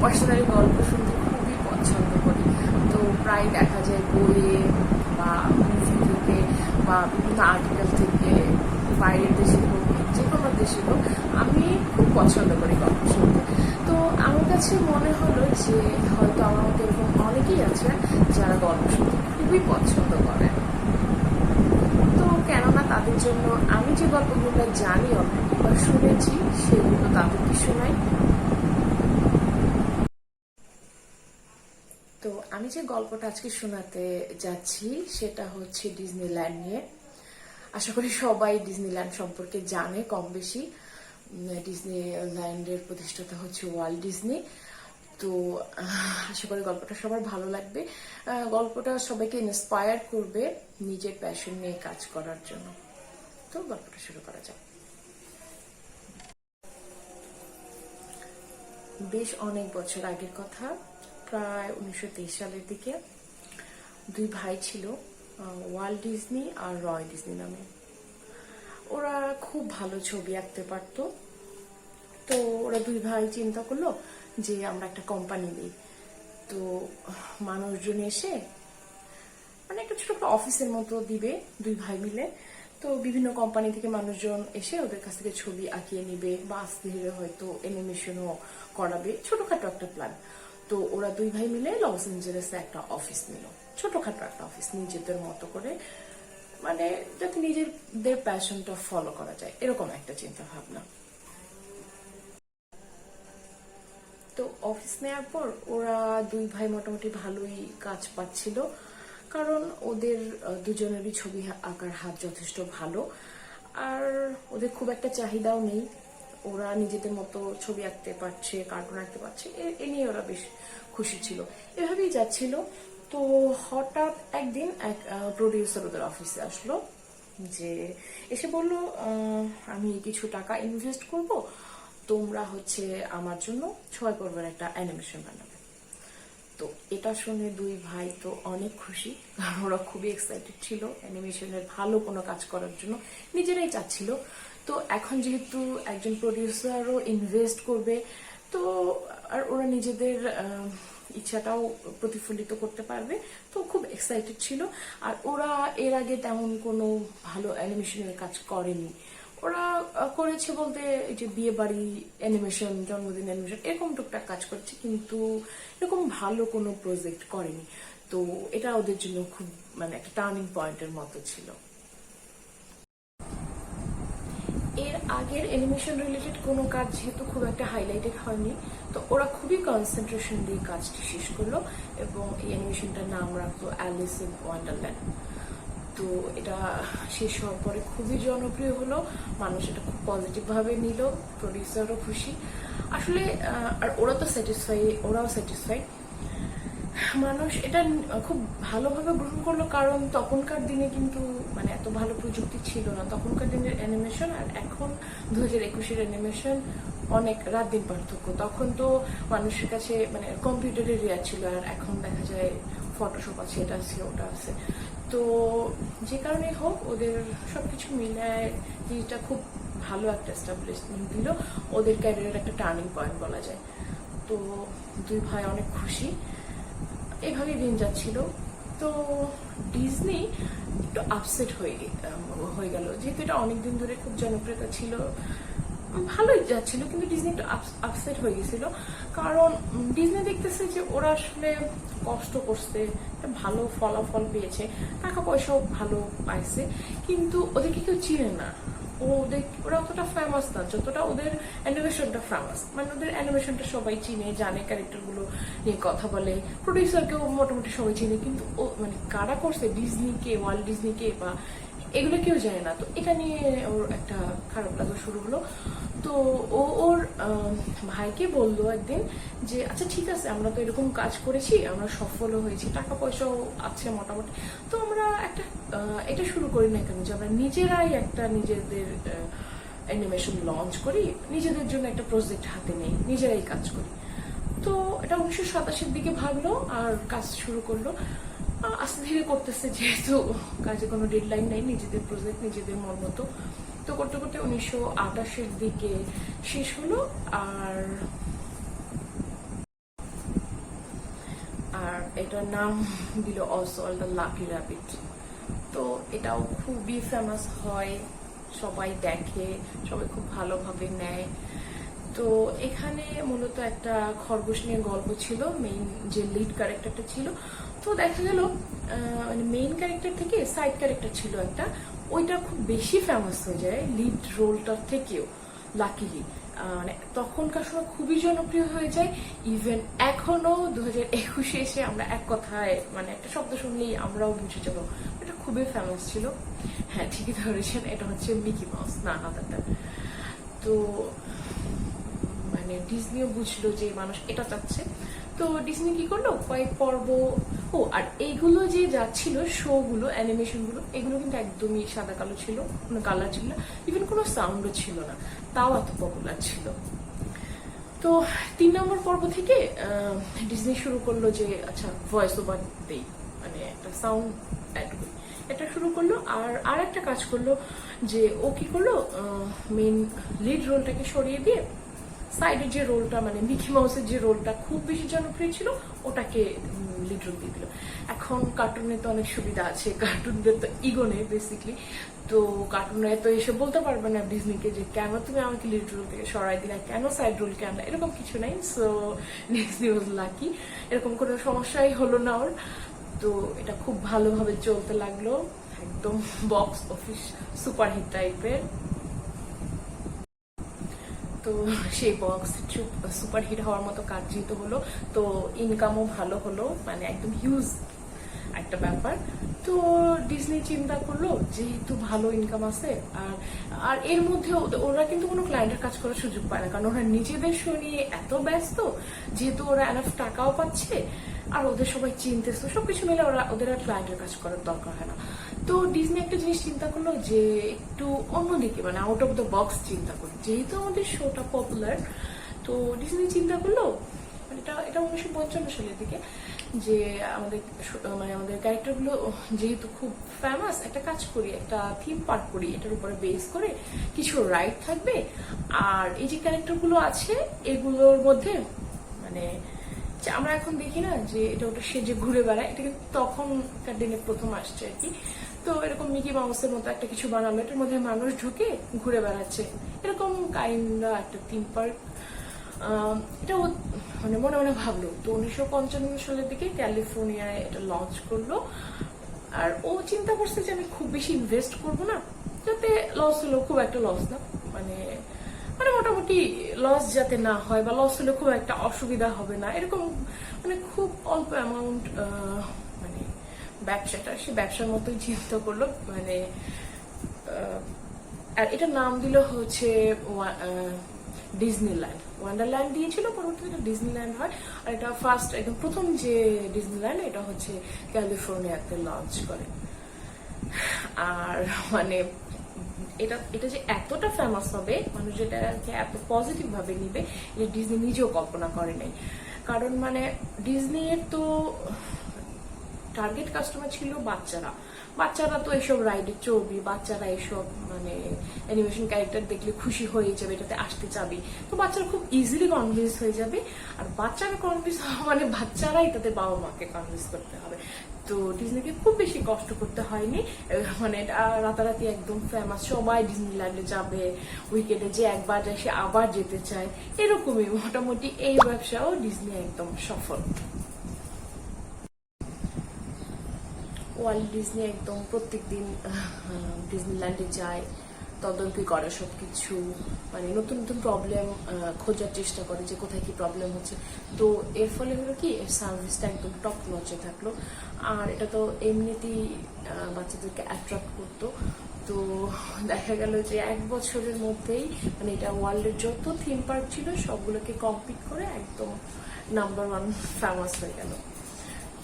Personally গল্প শুনতে খুবই পছন্দ করি। তো প্রায় দেখা যায় বইয়ে বা মুভি থেকে বা বিভিন্ন আর্টিকেল থেকে, বাইরের দেশে হোক যে কোনো দেশে হোক, আমি খুব পছন্দ করি গল্প শুনতে। তো আমার কাছে মনে হলো যে হয়তো আমার মতো এরকম অনেকেই আছে যারা গল্প শুনতে খুবই পছন্দ করে। তো কেননা তাদের জন্য আমি যে গল্পগুলো জানি অলরেডি বা শুনেছি সেগুলো তাদেরকে শোনাই। তো আমি যে গল্পটা আজকে শোনাতে যাচ্ছি সেটা হচ্ছে ডিজনিল্যান্ড নিয়ে। আশা করি সবাই ডিজনিল্যান্ড সম্পর্কে জানে কম বেশি। ডিজনিল্যান্ডের প্রতিষ্ঠাতা হচ্ছে ওয়াল্ট ডিজনি। তো আশা করি গল্পটা সবার ভালো লাগবে। গল্পটা সবাইকে ইন্সপায়ার করবে নিজের প্যাশন নিয়ে কাজ করার জন্য। তো গল্পটা শুরু করা যাক। বেশ অনেক বছর আগের কথা, প্রায় 1923 সালের দিকে দুই ভাই ছিল, ওয়াল্ট ডিজনি আর রয় ডিজনি নামে। ওরা খুব ভালো ছবি আঁকতে পারতো। তো ওরা দুই ভাই চিন্তা করলো যে আমরা একটা কোম্পানি দিই। তো মানুষজন এসে মানে একটা ছোট একটা অফিসের মতো দিবে দুই ভাই মিলে। তো বিভিন্ন কোম্পানি থেকে মানুষজন এসে ওদের কাছ থেকে ছবি আঁকিয়ে নিবে বা আস্তে ধীরে হয়তো অ্যানিমেশনও করাবে, ছোটখাটো একটা প্ল্যান। তো ওরা দুই ভাই মিলে লস এঞ্জেলেসে একটা অফিস নিল, ছোটখাটো একটা অফিস নিজেদের মতো করে, মানে যাতে নিজেদের প্যাশনটা ফলো করা যায় এরকম একটা চিন্তা ভাবনা। তো অফিস নেওয়ার পর ওরা দুই ভাই মোটামুটি ভালোই কাজ পাচ্ছিল, কারণ ওদের দুজনেরই ছবি আঁকার হাত যথেষ্ট ভালো। আর ওদের খুব একটা চাহিদাও নেই, ওরা নিজেদের মতো ছবি আঁকতে পারছে, কার্টুন আঁকতে পারছে, এ নিয়ে ওরা বেশ খুশি ছিল। এভাবেই যাচ্ছিল। তো হঠাৎ একদিন এক প্রডিউসার ওদের অফিসে আসলো, যে এসে বলল আমি কিছু টাকা ইনভেস্ট করব, তোমরা হচ্ছে আমার জন্য 6 পর্বের একটা অ্যানিমেশন বানাবে। তো এটা শুনে দুই ভাই তো অনেক খুশি, কারণ ওরা খুবই এক্সাইটেড ছিল অ্যানিমেশনের ভালো কোনো কাজ করার জন্য, নিজেরাই চাচ্ছিল। তো এখন যেহেতু একজন প্রডিউসারও ইনভেস্ট করবে, তো আর ওরা নিজেদের ইচ্ছাটাও প্রতিফলিত করতে পারবে, তো খুব এক্সাইটেড ছিল। আর ওরা এর আগে তেমন কোনো ভালো অ্যানিমেশনের কাজ করেনি। ওরা করেছে বলতে এই যে বিয়ে বাড়ি অ্যানিমেশন, জন্মদিন অ্যানিমেশন, এরকম টুকটাক কাজ করেছে, কিন্তু এরকম ভালো কোনো প্রজেক্ট করেনি। তো এটা ওদের জন্য খুব মানে একটা টার্নিং পয়েন্টের মতো ছিল। এর আগের অ্যানিমেশন রিলেটেড কোনো কাজ যেহেতু খুব একটা হাইলাইটেড হয়নি, তো ওরা খুবই কনসেন্ট্রেশন দিয়ে কাজটি শেষ করলো এবং এই অ্যানিমেশনটার নাম রাখলো অ্যালিস ইন ওয়ান্ডারল্যান্ড। তো এটা শেষ হওয়ার পরে খুবই জনপ্রিয় হলো, মানুষ এটা খুব পজিটিভ ভাবে নিল, প্রডিউসারও খুশি আসলে। আর ওরাও স্যাটিসফাই। মানুষ এটা খুব ভালোভাবে গ্রহণ করলো, কারণ তখনকার দিনে কিন্তু মানে এত ভালো প্রযুক্তি ছিল না। তখনকার দিনের অ্যানিমেশন আর এখন 2021-এর অ্যানিমেশন অনেক রাত দিন পার্থক্য। তখন তো মানুষের কাছে মানে কম্পিউটারের রিয়া ছিল, আর এখন দেখা যায় ফটোশপ আছে, এটা আছে, ওটা আছে। তো যে কারণে হোক ওদের সবকিছু মিলায় জিনিসটা খুব ভালো একটা এস্টাবলিশমেন্ট দিল, ওদের ক্যারিয়ারের একটা টার্নিং পয়েন্ট বলা যায়। তো দুই ভাই অনেক খুশি, এভাবেই দিন যাচ্ছিল। তো ডিজনি একটু আপসেট হয়ে গেল, যেহেতু এটা অনেকদিন ধরে খুব জনপ্রিয়তা ছিল, ভালোই যাচ্ছিল, কিন্তু ডিজনি একটু আপসেট হয়ে গেছিল। কারণ ডিজনি দেখতেছে যে ওরা আসলে কষ্ট করছে, একটা ভালো ফলাফল পেয়েছে, টাকা পয়সাও ভালো পাইছে, কিন্তু ওদেরকে কেউ চিনে না। ওরা অতটা ফেমাস না যতটা ওদের অ্যানিমেশনটা ফেমাস। মানে ওদের অ্যানিমেশনটা সবাই চিনে, জানে, ক্যারেক্টার গুলো নিয়ে কথা বলে, প্রডিউসারকেও মোটামুটি সবাই চিনে, কিন্তু ও মানে কারা করছে, ডিজনিকে, ওয়ার্ল্ড ডিজনিকে বা এগুলো কেউ জানে না। তো এটা নিয়ে ওর একটা খারাপ লাগা শুরু হলো। তো ওর ভাইকে বললো একদিন যে আচ্ছা ঠিক আছে, আমরা তো এরকম কাজ করেছি, আমরা সফলও হয়েছি, টাকা পয়সাও আছে মোটামুটি, তো আমরা একটা এটা শুরু করি না কেন যে আমরা নিজেরাই একটা নিজেদের অ্যানিমেশন লঞ্চ করি, নিজেদের জন্য একটা প্রজেক্ট হাতে নেই, নিজেরাই কাজ করি। তো এটা 1987-এর দিকে ভাবলো আর কাজ শুরু করলো। আস্তে ধীরে করতেছে, যেহেতু কাজে কোনো ডেডলাইন নাই, নিজেদের প্রজেক্ট নিজেদের মন মতো। তো করতে করতে 1928-এর দিকে শেষ হলো। আর এটার নাম দিল অসওয়াল্ড দ্য লাকি র্যাবিট। তো এটাও খুবই ফেমাস হয়, সবাই দেখে, সবাই খুব ভালোভাবে নেয়। তো এখানে মূলত একটা খরগোশ নিয়ে গল্প ছিল, মেইন যে লিড ক্যারেক্টারটা ছিল। তো দেখা গেল মানে মেইন ক্যারেক্টার থেকে সাইড ক্যারেক্টার ছিল একটা, ওইটা খুব বেশি ফেমাস হয়ে যায় লিড রোলটার থেকেও, লাকিলি। মানে তখনকার সময় খুবই জনপ্রিয় হয়ে যায়। ইভেন এখনো 2021 এসে আমরা এক কথায় মানে একটা শব্দ শুনলেই আমরাও বুঝে যাবো এটা খুবই ফেমাস ছিল। হ্যাঁ, ঠিকই ধরেছেন, এটা হচ্ছে মিকি মাউস, না আদারটা। তো মানে ডিজনিও বুঝলো যে মানুষ এটা চাচ্ছে, তো ডিজনি কি করলো কয়েক পর্ব। আর এইগুলো যে যাচ্ছিল শো গুলো, অ্যানিমেশন গুলো, এগুলো কিন্তু একদমই সাদা কালো ছিল, কোনো কালার ছিল না, ইভেন কোনো সাউন্ডও ছিল না, তাও এত পপুলার ছিল। তো 3 নম্বর পর্ব থেকে ডিজনি শুরু করলো যে আচ্ছা ভয়েস ওভার দেই, মানে একটা সাউন্ড অ্যাড করি, এটা শুরু করলো। আর একটা কাজ করলো যে ও কি করলো, মেইন লিড রোলটাকে সরিয়ে দিয়ে সাইডের যে রোলটা মানে মিকি মাউসের যে রোলটা খুব বেশি জনপ্রিয় ছিল ওটাকে লিড রোল দিয়ে দিল। এখন কার্টুনে তো অনেক সুবিধা আছে, কার্টুনদের তো ইগো নেই বেসিকলি, তো কার্টুনরা তো এসে বলতে পারবে না ডিজনিকে যে কেন তুমি আমাকে লিড রোল থেকে সরাই দিলা, কেন সাইড রোলকে আনলা, এরকম কিছু নাই। সো ডিজনি ওয়াজ লাকি, এরকম কোনো সমস্যাই হলো না ওর। তো এটা খুব ভালোভাবে চলতে লাগলো, একদম বক্স অফিস সুপারহিট টাইপের। তো সেই বক্স সুপারহিট হওয়ার মতো কাজ যেহেতু হলো, তো ইনকামও ভালো হলো, মানে একদম হিউজ একটা ব্যাপার। তো ডিজনি চিন্তা করলো যেহেতু ভালো ইনকাম আছে, আর এর মধ্যে ওরা কিন্তু কোনো ক্লায়েন্টের কাজ করার সুযোগ পায় না, কারণ ওরা নিজেদের শো নিয়ে এত ব্যস্ত, যেহেতু ওরা এনাফ টাকাও পাচ্ছে আর ওদের সবাই চিনতেছে, সবকিছু মিলে ওদের আর ক্লায়েন্টের কাজ করার দরকার হয় না। তো ডিজনি একটা জিনিস চিন্তা করলো যে একটু অন্যদিকে মানে আউট অফ দ্য বক্স চিন্তা করি, যেহেতু আমাদের শোটা পপুলার। তো ডিজনি চিন্তা করলো, এটা 1955 সালের দিকে, যে আমাদের ক্যারেক্টারগুলো যেহেতু খুব ফেমাস, একটা কাজ করি, একটা থিম পার্ক করি, এটার উপরে বেস করে কিছু রাইড থাকবে। আর এই যে ক্যারেক্টারগুলো আছে এগুলোর মধ্যে মানে আমরা এখন দেখি না যে এটা ওটা সে যে ঘুরে বেড়ায়, এটা কিন্তু তখনকার দিনে প্রথম আসছে আর কি। তো এরকম মিকি মাউসের মতো একটা কিছু বানালো, এটার মধ্যে মানুষ ঢুকে ঘুরে বেড়াচ্ছে, এরকম কাইন্ডা একটা থিম পার্ক। এটা মানে মনে মনে ভাবলো। তো 1955 সালের দিকে ক্যালিফোর্নিয়ায় এটা লঞ্চ করলো। আর ও চিন্তা করছে যে আমি খুব বেশি ইনভেস্ট করবো না, যাতে লস হলো খুব একটা লস না, মানে মানে মোটামুটি লস যাতে না হয়, বা লস হলে খুব একটা অসুবিধা হবে না, এরকম মানে খুব অল্প অ্যামাউন্ট মানে ব্যবসাটা সে ব্যবসার মতোই চিন্তা করলো। মানে আর এটার নাম দিল হচ্ছে ডিজনিল্যান্ড। ওয়ান্ডারল্যান্ড দিয়েছিল, পরবর্তীতে ডিজনিল্যান্ড হয়। আর এটা ফার্স্ট একদম প্রথম যে ডিজনিল্যান্ড, এটা হচ্ছে ক্যালিফোর্নিয়াতে লঞ্চ করে। আর মানে এটা যে এতটা ফেমাস হবে, মানুষ যেটাকে এত পজিটিভ ভাবে নিবে, এটা ডিজনি নিজেও কল্পনা করে নাই। কারণ মানে ডিজনির তো টার্গেট কাস্টমার ছিল বাচ্চারা, বাচ্চারা তো এসব রাইডে চড়বি, বাচ্চারা এসব মানে অ্যানিমেশন ক্যারেক্টার দেখলে খুশি হয়ে যাবে, এটাতে আসতে চাবি, তো বাচ্চারা খুব ইজিলি কনভিন্স হয়ে যাবে। আর বাচ্চারা কনভিন্স হওয়া মানে বাচ্চারাই তাদের বাবা মাকে কনভিন্স করতে হবে। তো ডিজনিকে খুব বেশি কষ্ট করতে হয়নি, মানে এটা রাতারাতি একদম ফেমাস, সবাই ডিজনিল্যান্ডে যাবে, উইকেন্ডে যে একবার যায় সে আবার যেতে চায়, এরকমই মোটামুটি এই ব্যবসাও ডিজনি একদম সফল। ওয়ার্ল্ড ডিজনি একদম প্রত্যেকদিন ডিজনিল্যান্ডে যায়, তদন্তি করে সবকিছু, মানে নতুন নতুন প্রবলেম খোঁজার চেষ্টা করে যে কোথায় কি প্রবলেম হচ্ছে। তো এর ফলে হলো কি এর সার্ভিসটা একদম টপ নচে থাকলো। আর এটা তো এমনিতেই বাচ্চাদেরকে অ্যাট্রাক্ট করতো। তো দেখা গেল যে 1 বছরের মধ্যেই মানে এটা ওয়ার্ল্ডের যত থিম পার্ক ছিল সবগুলোকে কমপ্লিট করে একদম নাম্বার 1 ফেমাস হয়ে গেল।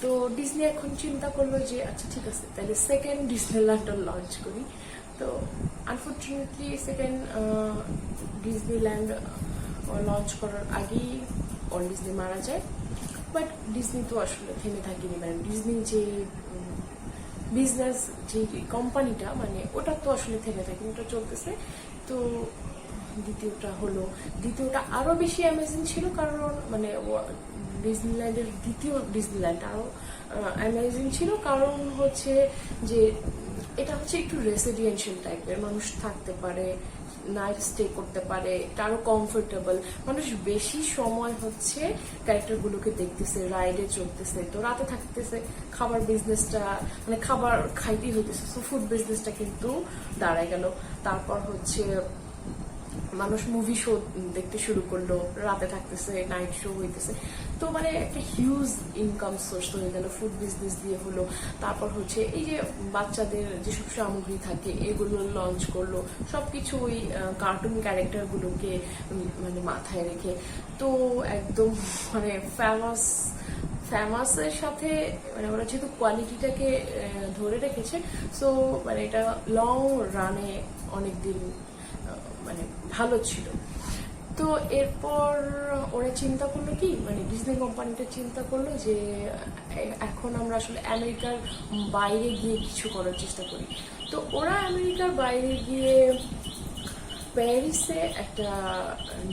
তো ডিজনি এখন চিন্তা করলো যে আচ্ছা ঠিক আছে, তাহলে সেকেন্ড ডিজনিল্যান্ড লঞ্চ করি। তো আনফর্চুনেটলি সেকেন্ড ডিজনিল্যান্ড লঞ্চ করার আগেই ওয়াল্ট ডিজনি মারা যায়। বাট ডিজনি তো আসলে থেমে থাকেনি, মানে ডিজনি যে বিজনেস যে কোম্পানিটা মানে ওটা তো আসলে থেমে থাকেনি, ওটা চলতেছে। তো দ্বিতীয়টা হলো, দ্বিতীয়টা আরো বেশি অ্যামেজিং ছিল, কারণ মানে ডিজনিল্যান্ডের দ্বিতীয় ডিজনিল্যান্ড আরো অ্যামেজিং ছিল, কারণ হচ্ছে যে এটা হচ্ছে একটু রেসিডেন্সিয়াল টাইপের, মানুষ থাকতে পারে, নাইট স্টে করতে পারে, এটা আরো কমফোর্টেবল, মানুষ বেশি সময় হচ্ছে ক্যারেক্টারগুলোকে দেখতেছে, রাইডে চলতেছে, তো রাতে থাকতেছে, খাবার বিজনেসটা মানে খাবার খাইতেই হইতেছে, সো ফুড বিজনেসটা কিন্তু দাঁড়ায় গেল। তারপর হচ্ছে মানুষ মুভি শো দেখতে শুরু করলো, রাতে থাকতেছে, নাইট শো হইতেছে, তো মানে একটা হিউজ ইনকাম সোর্স হয়ে গেল ফুড বিজনেস দিয়ে হলো। তারপর হচ্ছে এই যে বাচ্চাদের যেসব সামগ্রী থাকে এগুলো লঞ্চ করলো, সবকিছু ওই কার্টুন ক্যারেক্টার গুলোকে মানে মাথায় রেখে, তো একদম মানে ফেমাসের সাথে মানে ওরা যেহেতু কোয়ালিটিটাকে ধরে রেখেছে, সো মানে এটা লং রানে অনেকদিন মানে ভালো ছিল। তো এরপর ওরা চিন্তা করলো কি, মানে ডিজনি কোম্পানিটা চিন্তা করলো যে এখন আমরা আসলে আমেরিকার বাইরে গিয়ে কিছু করার চেষ্টা করি। তো ওরা আমেরিকার বাইরে গিয়ে প্যারিসে একটা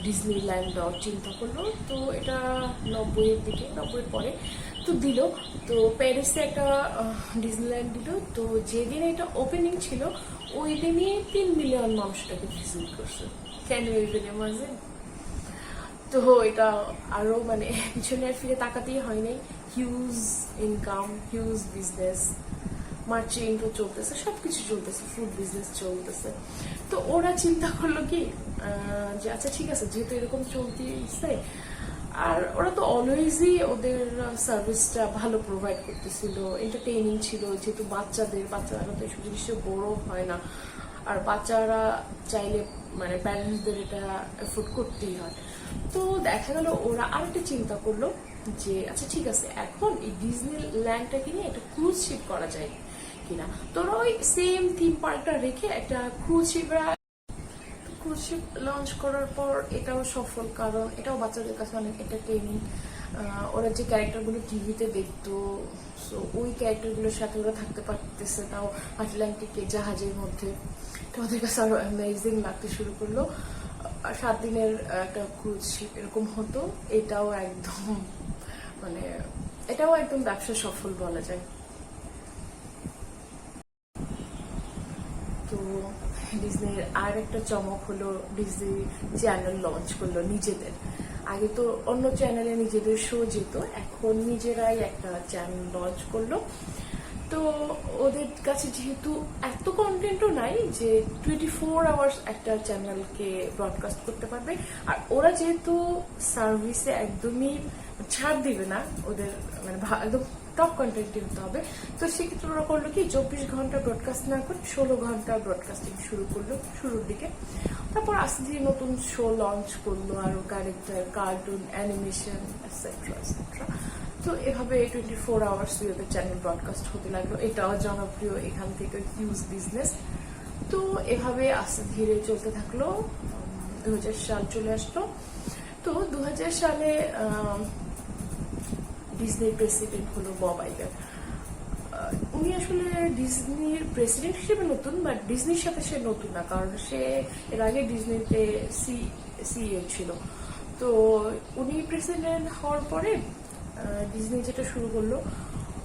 ডিজনিল্যান্ড দেওয়ার চিন্তা করলো। তো এটা 90-এর পরে তো দিল। তো প্যারিসে একটা ডিজনিল্যান্ড দিল। তো যেদিন এটা ওপেনিং ছিল ওই দিনই 3 মিলিয়ন মানুষ এটাকে ভিজিট করছে। Can you even imagine? তো এটা আরো মানে পিছনে আর ফিরে তাকাতেই হয় নাই। হিউজ ইনকাম, হিউজ বিজনেস, মার্চেন্টও চলতেছে, সবকিছু চলতেছে, ফুড বিজনেস চলতেছে। তো ওরা চিন্তা করলো কি যে আচ্ছা ঠিক আছে, যেহেতু এরকম চলতেছে, আর ওরা তো অলওয়েজই ওদের সার্ভিসটা ভালো প্রোভাইড করতেছিল, এন্টারটেইনিং ছিল, যেহেতু বাচ্চারা তো এসব জিনিস বড় হয় না, আর বাচ্চারা চাইলে মানে প্যারেন্টসদের এটা এফোর্ড করতেই হয়। তো দেখা গেল ওরা আরেকটা চিন্তা করলো যে আচ্ছা ঠিক আছে, এখন এই ডিজনি ল্যান্ডটাকে নিয়ে একটা ক্রুজ শিপ করা যায় কিনা। তোরা ওই সেম থিম পার্কটা রেখে একটা ক্রুজ শিপ লঞ্চ করার পর এটাও সফল, কারণ এটাও বাচ্চাদের কাছে অনেক এন্টারটেইনিং। ওরা যে ক্যারেক্টারগুলো টিভিতে দেখতো, সো ওই ক্যারেক্টারগুলোর সাথে ওরা থাকতে পারতেছে, তাও আটলান্টিকে জাহাজের মধ্যে। এটা ওদের কাছে আরো অ্যামেজিং লাগতে শুরু করলো। 7 দিনের একটা ক্রুজ শিপ এরকম হতো। এটাও একদম ব্যবসা সফল বলা যায়। তো ডিজনির আর একটা চমক হলো, ডিজনি চ্যানেল লঞ্চ করলো নিজেদের। আগে তো অন্য চ্যানেলে নিজেদের শো যেত, এখন নিজেরাই একটা চ্যানেল লঞ্চ করলো। তো ওদের কাছে যেহেতু এত কন্টেন্টও নাই যে 24 আওয়ার্স একটা চ্যানেলকে ব্রডকাস্ট করতে পারবে, আর ওরা যেহেতু সার্ভিসে একদমই ছাড় দিবে না, ওদের মানে একদম টপ কন্টেন্ট দিতে হবে, তো সেক্ষেত্রে ওরা করলো কি 24 ঘন্টা ব্রডকাস্ট না করে 16 ঘন্টা ব্রডকাস্টিং শুরু করলো শুরুর দিকে। তারপর আস্তে ধীরে নতুন শো লঞ্চ করলো, আরো character, cartoon, animation etcetera etcetera. তো এভাবে 24 আওয়ার্স ওদের চ্যানেল ব্রডকাস্ট হতে লাগলো। এটাও জনপ্রিয়, এখান থেকে হিউজ বিজনেস। তো এভাবে আস্তে ধীরে চলতে থাকলো। 2000 সাল চলে আসলো। তো 2000 সালে ডিজনির প্রেসিডেন্ট হলো বব আইগার। উনি আসলে ডিজনির প্রেসিডেন্ট হিসেবে নতুন, বাট ডিজনির সাথে সে নতুন না, কারণ সে এর আগে ডিজনিতে সিইও ছিল। তো উনি প্রেসিডেন্ট হওয়ার পরে ডিজনি যেটা শুরু করলো,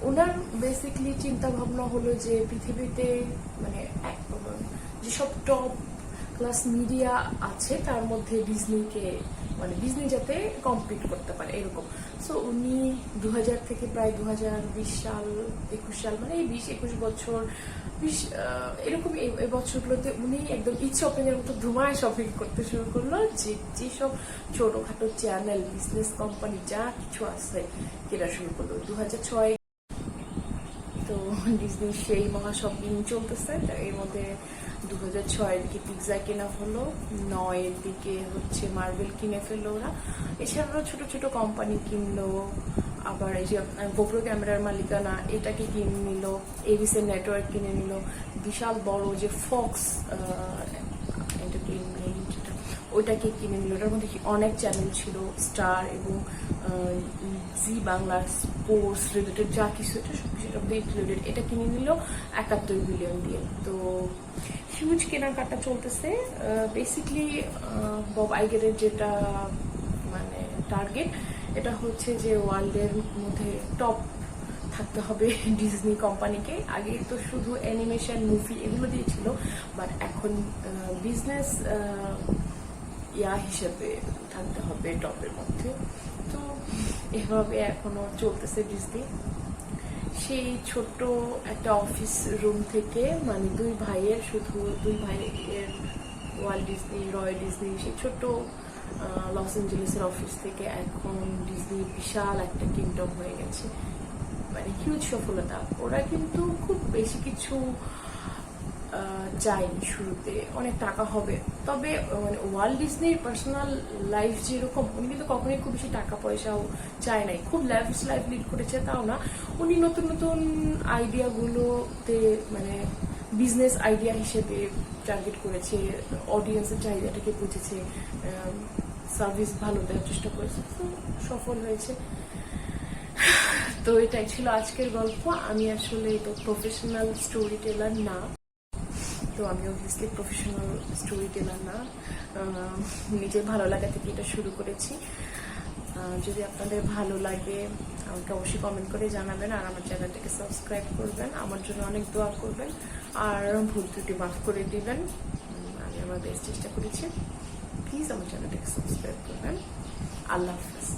ওনার বেসিকলি চিন্তা ভাবনা হলো যে পৃথিবীতে মানে যেসব টপ ক্লাস মিডিয়া আছে তার মধ্যে ডিজনি যাতে কম্পিট করতে পারে এরকম। সো উনি 2000 থেকে প্রায় 2020 সাল 21 সাল মানে এই 20-21 বছর এরকম এই বছরগুলোতে উনি একদম ইচ্ছে ওপেনের মতো ধুমায় শপিং করতে শুরু করলো, যেসব ছোটখাটো চ্যানেল, বিজনেস কোম্পানি যা কিছু আছে কেনা শুরু করলো। 2006 তো ডিজনি সেই মহা শপিং চলতেছে। এর মধ্যে 2006 দিকে পিৎজা কেনা হলো, 9 দিকে হচ্ছে মার্বেল কিনে ফেললো ওরা। এছাড়াও ছোট ছোট কোম্পানি কিনলো, আবার এই যে গোপ্রো ক্যামেরার মালিকানা এটাকে কিনে নিল, এবিসি নেটওয়ার্ক কিনে নিল, বিশাল বড় যে ফক্স এন্টারটেইনমেন্ট ওইটাকে কিনে নিল। ওটার মধ্যে অনেক চ্যানেল ছিল, স্টার এবং জি বাংলা স্পোর্টস রিলেটেড যা কিছু, এটা সব কিছুর মধ্যে ইনক্লুডেড। এটা কিনে নিল 71 বিলিয়ন দিয়ে। তো হিউজ কেনাকাটা চলতেছে। বেসিকলি বব আইগারের যেটা মানে টার্গেট, এটা হচ্ছে যে ওয়ার্ল্ডের মধ্যে টপ থাকতে হবে ডিজনি কোম্পানিকে। আগে তো শুধু অ্যানিমেশন মুভি এগুলো দিয়েছিল, বাট এখন বিজনেস হিসেবে থাকতে হবে টপের মধ্যে। তো এভাবে এখনো চলতেছে ডিজনি। সেই ছোট্ট একটা অফিস রুম থেকে, মানে দুই ভাইয়ের ওয়াল্ট ডিজনি, রয় ডিজনি, সেই ছোট্ট লস অ্যাঞ্জেলেসের অফিস থেকে এখন ডিজনি বিশাল একটা কিংডম হয়ে গেছে। মানে হিউজ সফলতা। ওরা কিন্তু খুব বেশি কিছু চায়নি শুরুতে, অনেক টাকা হবে। তবে মানে ওয়ার্ল্ট ডিজনির পার্সোনাল লাইফ যেরকম, উনি কিন্তু কখনোই খুব বেশি টাকা পয়সাও চায় নাই। খুব ল্যাভিশ লাইফ লিড করেছে তাও না, উনি নতুন নতুন আইডিয়াগুলোতে মানে বিজনেস আইডিয়া হিসেবে টার্গেট করেছে, অডিয়েন্সের চাহিদাটাকে বুঝেছে, সার্ভিস ভালো দেওয়ার চেষ্টা করেছে, তো সফল হয়েছে। তো এটাই ছিল আজকের গল্প। আমি আসলে তো প্রফেশনাল স্টোরি টেলার না, তো আমি অবভিয়াসলি প্রফেশনাল স্টোরি টেলার না, নিজের ভালো লাগা থেকে এটা শুরু করেছি। যদি আপনাদের ভালো লাগে আমাকে অবশ্যই কমেন্ট করে জানাবেন, আর আমার চ্যানেলটাকে সাবস্ক্রাইব করবেন, আমার জন্য অনেক দোয়া করবেন, আর ভুল ত্রুটি মাফ করে দিবেন। আমি আমার বেস্ট চেষ্টা করেছি। প্লিজ আমার চ্যানেলটাকে সাবস্ক্রাইব করবেন। আল্লাহ হাফেজ।